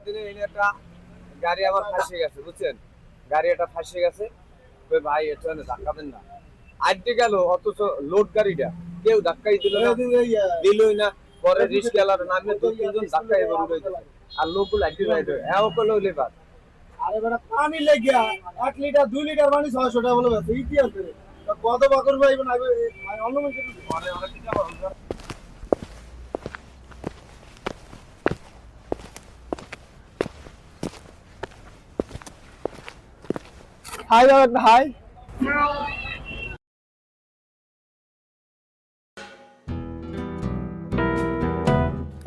দিনে এই একটা গাড়ি আমার ফাঁসে গেছে, বুঝছেন? গাড়ি একটা ফাঁসে গেছে। ওই ভাই এটা ধাক্কাবেন না, আজকে গেল, অথচ লোড গাড়িটা কেউ ধাক্কাই দিল না, দিলই না। পরে রিস্কালার নামে দু তিনজন ধাক্কাই বের হয়ে গেছে। আর লোকগুলো একটি রাইড হয় এও করলেও লেবার। আরে বেটা পানি লেগে 1 লিটার 2 লিটার পানি 600 টাকা বলে গেছে ইতিহাস করে। কত বাকর ভাই আগে অন্য মানুষের অনেক কিছু হাই দাও একটা হাই।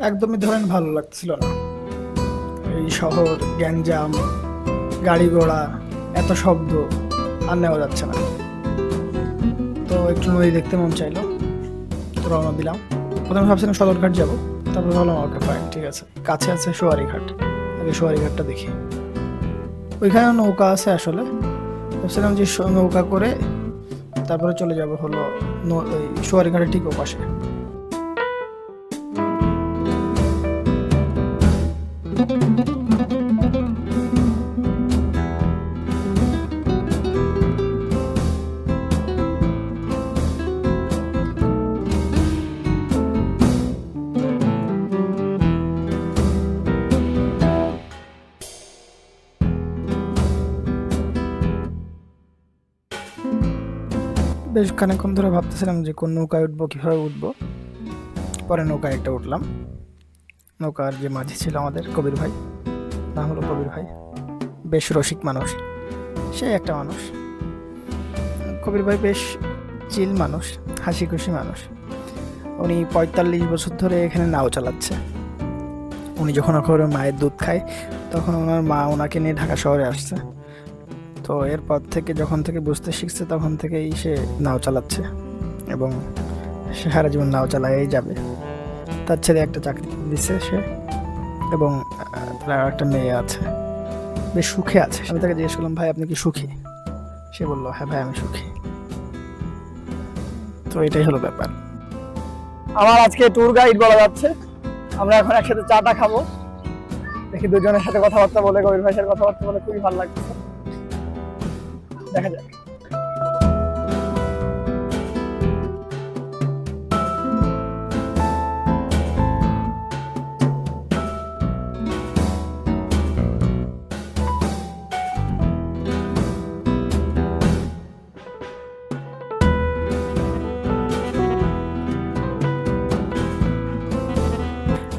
একদমই ধরেন ভালো লাগছিল না। এই শহর, গ্যাঞ্জাম, গাড়ি ঘোড়া, এত শব্দ আর নেওয়া যাচ্ছে না। তো একটু নদী দেখতে মন চাইলো, তো রওনা দিলাম। প্রথমে ভাবছিলাম সদরঘাট যাবো, তারপর ভাবলাম ওকে ফাইন, ঠিক আছে, কাছে আছে সোয়ারিঘাট, আগে সোয়ারিঘাটটা দেখি। ওইখানে নৌকা আছে আসলে, ভাবছিলাম যে নৌকা করে তারপরে চলে যাব হলো এই সোয়ারিঘাটের ঠিক ওপাশে। বেশ খানিকক্ষণ ধরে ভাবতেছিলাম যে কোন নৌকায় উঠবো, কীভাবে উঠবো। পরে নৌকায় একটা উঠলাম। নৌকার যে মাঝি ছিল আমাদের কবির ভাই, নাম হলো কবির ভাই, বেশ রসিক মানুষ, সেই একটা মানুষ। কবির ভাই বেশ চিল মানুষ, হাসি খুশি মানুষ। উনি 45 বছর ধরে এখানে নাও চালাচ্ছে। উনি যখন ওখানে মায়ের দুধ খায়, তখন ওনার মা ওনাকে নিয়ে ঢাকা শহরে আসছে। তো এরপর থেকে যখন থেকে বুঝতে শিখছে, তখন থেকেই সে নাও চালাচ্ছে এবং সে সারা জীবন নাও চালায়েই যাবে। তার ছেলে একটা চাকরি দিচ্ছে সে, এবং তার একটা মেয়ে আছে, বেশ সুখে আছে। আমি তাকে জিজ্ঞেস করলাম, ভাই আপনি কি সুখী? সে বললো, হ্যাঁ ভাই আমি সুখী। তো এটাই হলো ব্যাপার। আমার আজকে ট্যুর গাইড বলা যাচ্ছে। আমরা এখন একসাথে চাটা খাবো। দেখি দুজনের সাথে কথাবার্তা বলে, কবির ভাইয়ের সাথে কথাবার্তা বলে খুবই ভালো লাগছে। দেখা যাক।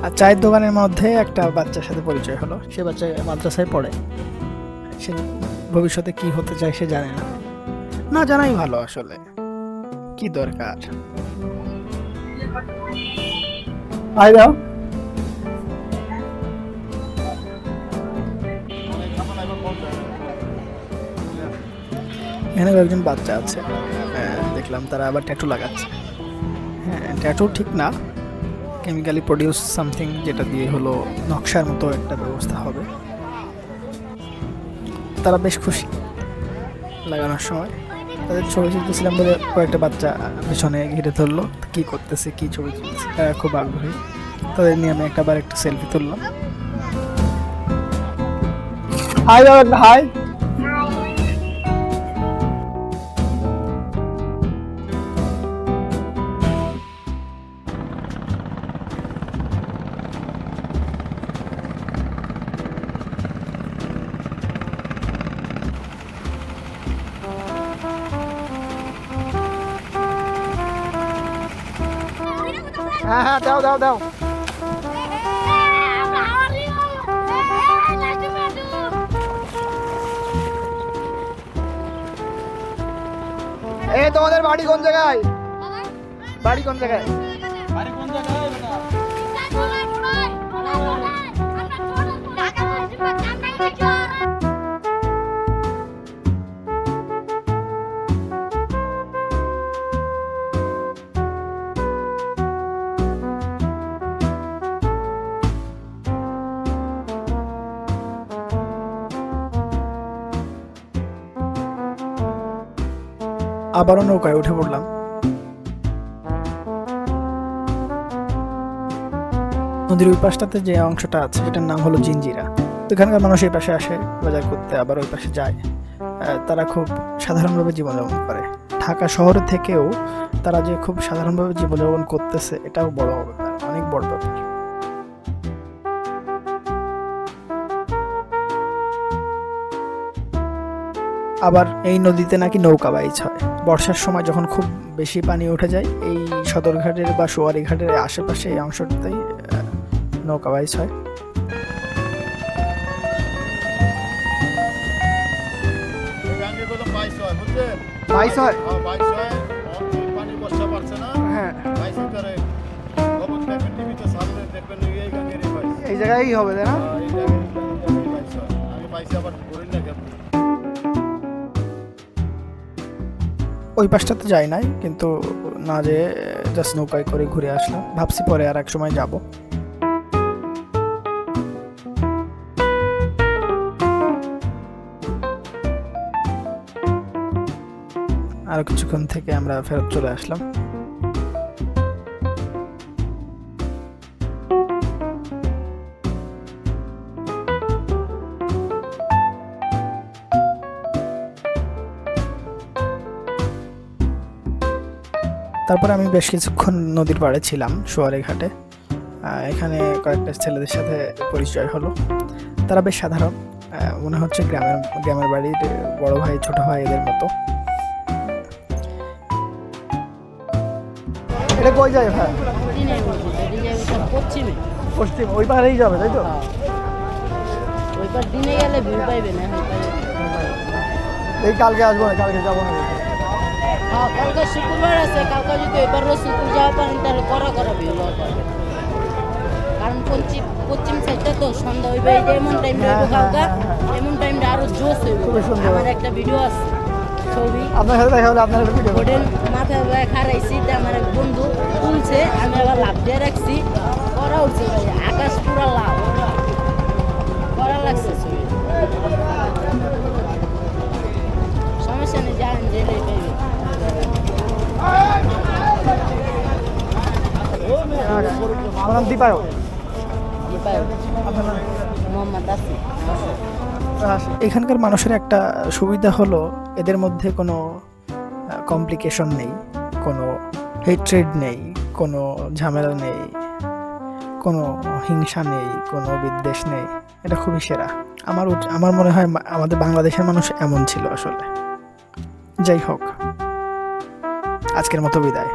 আর চায়ের দোকানের মধ্যে একটা বাচ্চার সাথে পরিচয় হলো। সে বাচ্চা মাদ্রাসায় পড়ে। সে ভবিষ্যতে কি হতে চায় সে জানে না, না জানাই ভালো আসলে, কি দরকার। আই দাও। এখানে একজন বাচ্চা আছে, দেখলাম তারা আবার ট্যাটু লাগাচ্ছে। হ্যাঁ, ট্যাটু ঠিক না, কেমিক্যালি প্রডিউস সামথিং, যেটা দিয়ে হলো নকশার মতো একটা ব্যবস্থা হবে। তারা বেশ খুশি লাগানোর সময়। তাদের ছবি তুলতেছিলাম বলে কয়েকটা বাচ্চা পেছনে ঘিরে ধরলো, কি করতেছে, কি ছবি তুলতেছে, তারা খুব আগ্রহী। তাদের নিয়ে আমি একবার একটা সেলফি তুললাম। হাই দাও একটা হাই। হ্যাঁ হ্যাঁ, দাও দাও দাও। এই তোমাদের বাড়ি কোন জায়গায়? বাড়ি কোন জায়গায়? আবারও নৌকায় উঠে পড়লাম। নদীর ওই পাশটাতে যে অংশটা আছে, সেটার নাম হলো জিঞ্জিরা। তো এখানকার মানুষ এই পাশে আসে বাজার করতে, আবার ওই পাশে যায়। তারা খুব সাধারণভাবে জীবনযাপন করে। ঢাকা শহর থেকেও তারা যে খুব সাধারণভাবে জীবনযাপন করতেছে, এটাও বড় ব্যাপার, অনেক বড় ব্যাপার। আবার এই নদীতে নাকি নৌকা বাইচ হয় বর্ষার সময়, যখন খুব বেশি পানি উঠে যায়। এই সদরঘাটের বা সোয়ারি ঘাটের আশেপাশে এই অংশটাতেই নৌকা বাইচ হয়। বাইচ হয়, হ্যাঁ, এই জায়গায় হবে তাই না? ওই পাশটাতে যাই নাই, কিন্তু না যে জাস্ট নৌকায় করে ঘুরে আসলাম। ভাবছি পরে আর এক সময় যাব। আরো কিছুক্ষণ থেকে আমরা ফেরত চলে আসলাম। তারপরে আমি বেশ কিছুক্ষণ নদীর পাড়ে ছিলাম, সোয়ারি ঘাটে। এখানে কয়েকটা ছেলেদের সাথে পরিচয় হলো। তারা বেশ সাধারণ, মনে হচ্ছে গ্রামের বাড়ির বড় ভাই ছোট ভাই এদের মতো। এটা কই যায় ভাই? পশ্চিমে, পশ্চিম, ওই পাড়েই যাবে তাই তো? ওই পার দিনে গেলে ভিউ পাইবে না। এই কালকে আসবো না, কালকে যাবো না। হ্যাঁ, কালকে শুক্রবার আছে, কালকে যদি এবার শুক্র যাওয়া পারেন তাহলে করা ভিউ পাবেন। কারণ পশ্চিম সাইডটা তো সন্ধ্যা হইবে, এই যে এমন টাইমটা হইবে কালকে, এমন টাইমটা আরো জোশ হইবে। আমার একটা ভিডিও আছে, ছবি আপনার সাথে দেখা হলে আপনার ভিডিও হোটেল মাথায় খারাইছি, আমার এক বন্ধু তুলছে, আমি আবার লাভ দিয়ে রাখছি, করা উঠছে ভাই, আকাশ পুরা লাভ করা লাগছে ছবি। সমস্যা নেই, জানেন জেলে পাইবে। আমার নাম দীপায়ন। মোহাম্মদ আসিফ। এখানকার মানুষের একটা সুবিধা হলো এদের মধ্যে কোনো কমপ্লিকেশন নেই, কোনো হেট্রেড নেই, কোনো ঝামেলা নেই, কোনো হিংসা নেই, কোনো বিদ্বেষ নেই। এটা খুবই সেরা। আমার মনে হয় আমাদের বাংলাদেশের মানুষ এমন ছিল আসলে। যাই হোক, আজকের মতো বিদায়।